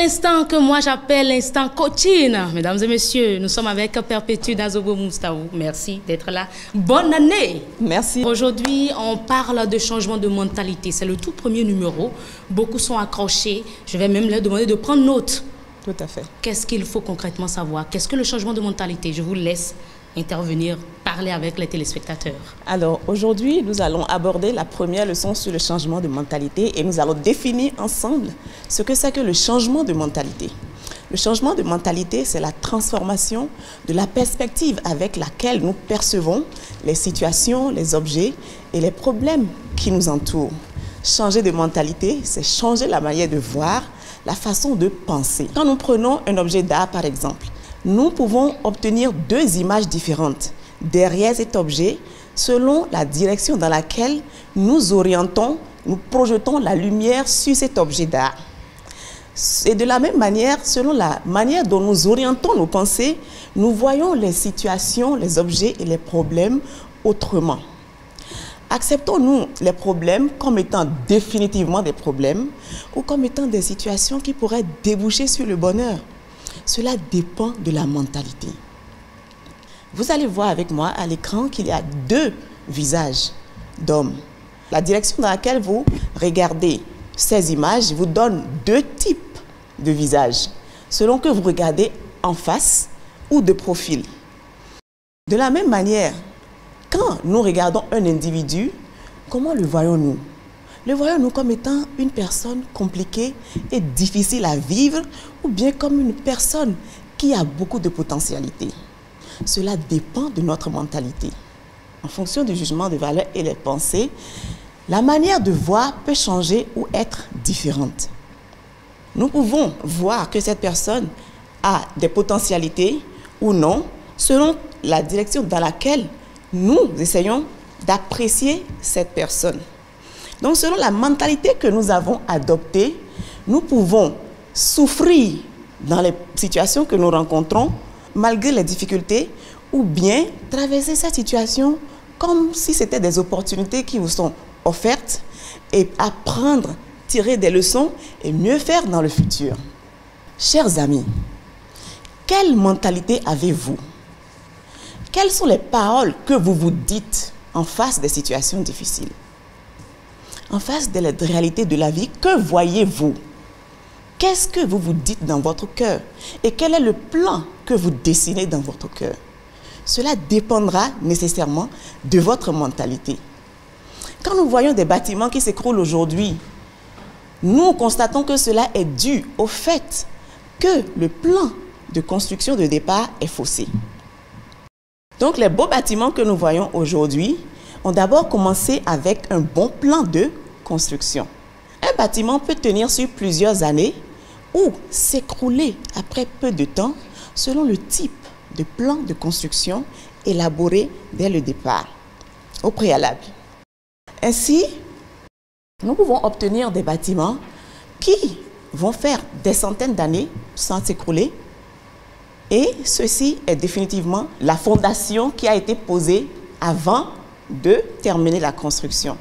l'instant que moi j'appelle l'instant coaching. Mesdames et messieurs, nous sommes avec Perpétue Dazobo Moustaou. Merci d'être là. Bonne année. Merci. Aujourd'hui, on parle de changement de mentalité. C'est le tout premier numéro. Beaucoup sont accrochés. Je vais même leur demander de prendre note. Tout à fait. Qu'est-ce qu'il faut concrètement savoir? Qu'est-ce que le changement de mentalité? Je vous laisse intervenir, parler avec les téléspectateurs. Alors, aujourd'hui, nous allons aborder la première leçon sur le changement de mentalité et nous allons définir ensemble ce que c'est que le changement de mentalité. Le changement de mentalité, c'est la transformation de la perspective avec laquelle nous percevons les situations, les objets et les problèmes qui nous entourent. Changer de mentalité, c'est changer la manière de voir, la façon de penser. Quand nous prenons un objet d'art, par exemple, nous pouvons obtenir deux images différentes derrière cet objet selon la direction dans laquelle nous orientons, nous projetons la lumière sur cet objet d'art. Et de la même manière, selon la manière dont nous orientons nos pensées, nous voyons les situations, les objets et les problèmes autrement. Acceptons-nous les problèmes comme étant définitivement des problèmes ou comme étant des situations qui pourraient déboucher sur le bonheur? Cela dépend de la mentalité. Vous allez voir avec moi à l'écran qu'il y a deux visages d'hommes. La direction dans laquelle vous regardez ces images vous donne deux types de visages, selon que vous regardez en face ou de profil. De la même manière, quand nous regardons un individu, comment le voyons-nous? Le voyons-nous comme étant une personne compliquée et difficile à vivre ou bien comme une personne qui a beaucoup de potentialité? Cela dépend de notre mentalité. En fonction du jugement de valeur et les pensées, la manière de voir peut changer ou être différente. Nous pouvons voir que cette personne a des potentialités ou non selon la direction dans laquelle nous essayons d'apprécier cette personne. Donc, selon la mentalité que nous avons adoptée, nous pouvons souffrir dans les situations que nous rencontrons, malgré les difficultés, ou bien traverser cette situation comme si c'était des opportunités qui vous sont offertes et apprendre, tirer des leçons et mieux faire dans le futur. Chers amis, quelle mentalité avez-vous? Quelles sont les paroles que vous vous dites en face des situations difficiles? En face de la réalité de la vie, que voyez-vous? Qu'est-ce que vous vous dites dans votre cœur? Et quel est le plan que vous dessinez dans votre cœur? Cela dépendra nécessairement de votre mentalité. Quand nous voyons des bâtiments qui s'écroulent aujourd'hui, nous constatons que cela est dû au fait que le plan de construction de départ est faussé. Donc les beaux bâtiments que nous voyons aujourd'hui ont d'abord commencé avec un bon plan de construction. Un bâtiment peut tenir sur plusieurs années ou s'écrouler après peu de temps selon le type de plan de construction élaboré dès le départ, au préalable. Ainsi, nous pouvons obtenir des bâtiments qui vont faire des centaines d'années sans s'écrouler. Et ceci est définitivement la fondation qui a été posée avant de terminer la construction.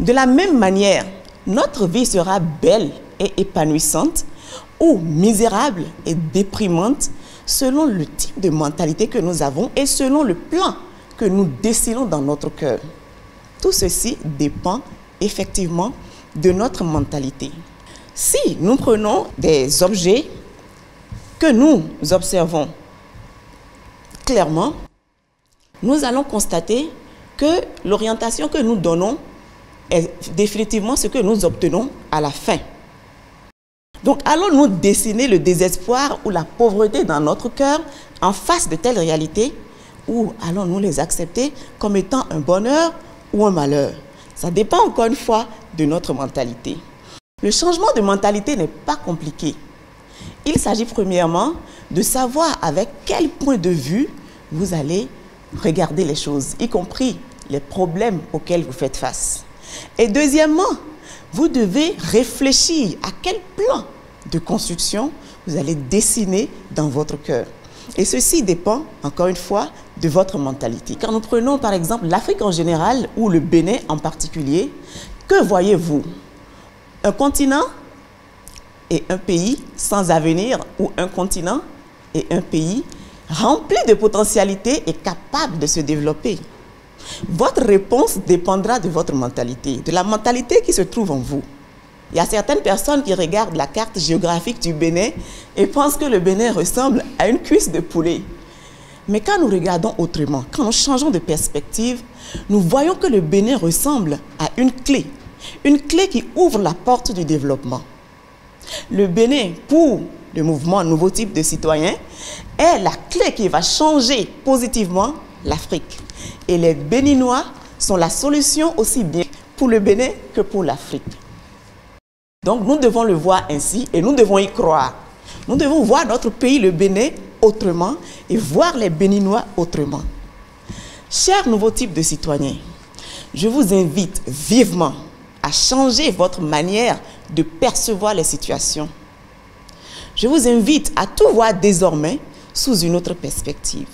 De la même manière, notre vie sera belle et épanouissante ou misérable et déprimante selon le type de mentalité que nous avons et selon le plan que nous dessinons dans notre cœur. Tout ceci dépend effectivement de notre mentalité. Si nous prenons des objets que nous observons clairement, nous allons constater que l'orientation que nous donnons est définitivement ce que nous obtenons à la fin. Donc, allons-nous dessiner le désespoir ou la pauvreté dans notre cœur en face de telles réalités ou allons-nous les accepter comme étant un bonheur ou un malheur? Ça dépend encore une fois de notre mentalité. Le changement de mentalité n'est pas compliqué. Il s'agit premièrement de savoir avec quel point de vue vous allez regarder les choses, y compris les problèmes auxquels vous faites face. Et deuxièmement, vous devez réfléchir à quel plan de construction vous allez dessiner dans votre cœur. Et ceci dépend, encore une fois, de votre mentalité. Quand nous prenons par exemple l'Afrique en général ou le Bénin en particulier, que voyez-vous? Un continent et un pays sans avenir ou un continent et un pays rempli de potentialités et capable de se développer? Votre réponse dépendra de votre mentalité, de la mentalité qui se trouve en vous. Il y a certaines personnes qui regardent la carte géographique du Bénin et pensent que le Bénin ressemble à une cuisse de poulet. Mais quand nous regardons autrement, quand nous changeons de perspective, nous voyons que le Bénin ressemble à une clé qui ouvre la porte du développement. Le Bénin, pour le mouvement Nouveau Type de Citoyens, est la clé qui va changer positivement l'Afrique. Et les Béninois sont la solution aussi bien pour le Bénin que pour l'Afrique. Donc nous devons le voir ainsi et nous devons y croire. Nous devons voir notre pays, le Bénin, autrement et voir les Béninois autrement. Chers Nouveaux Types de Citoyens, je vous invite vivement à changer votre manière de percevoir les situations. Je vous invite à tout voir désormais sous une autre perspective.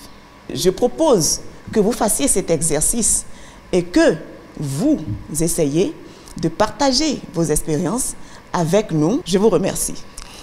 Je propose que vous fassiez cet exercice et que vous essayiez de partager vos expériences avec nous. Je vous remercie.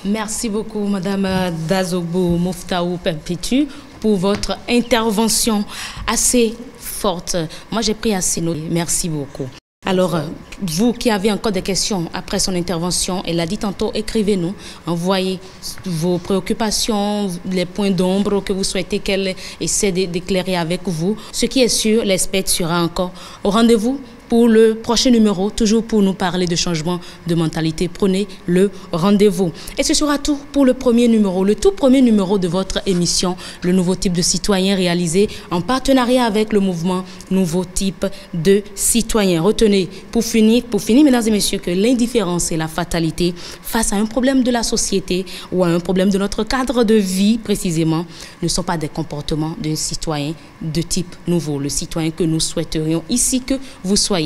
Merci beaucoup, Madame Dazogbo Moftaou Perpétue, pour votre intervention assez forte. Moi, j'ai pris assez note. Merci beaucoup. Alors, vous qui avez encore des questions après son intervention, elle l'a dit tantôt, écrivez-nous, envoyez vos préoccupations, les points d'ombre que vous souhaitez qu'elle essaie d'éclairer avec vous. Ce qui est sûr, l'expert sera encore au rendez-vous pour le prochain numéro, toujours pour nous parler de changement de mentalité. Prenez le rendez-vous. Et ce sera tout pour le premier numéro, le tout premier numéro de votre émission, Le Nouveau Type de Citoyen, réalisé en partenariat avec le mouvement Nouveau Type de Citoyen. Retenez, pour finir, mesdames et messieurs, que l'indifférence et la fatalité face à un problème de la société ou à un problème de notre cadre de vie, précisément, ne sont pas des comportements d'un citoyen de type nouveau, le citoyen que nous souhaiterions ici que vous soyez.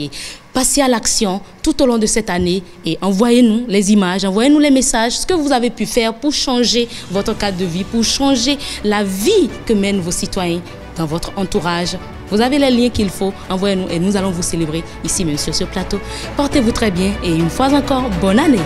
Passez à l'action tout au long de cette année et envoyez-nous les images, envoyez-nous les messages, ce que vous avez pu faire pour changer votre cadre de vie, pour changer la vie que mènent vos citoyens dans votre entourage. Vous avez les liens qu'il faut, envoyez-nous et nous allons vous célébrer ici même sur ce plateau. Portez-vous très bien et une fois encore, bonne année.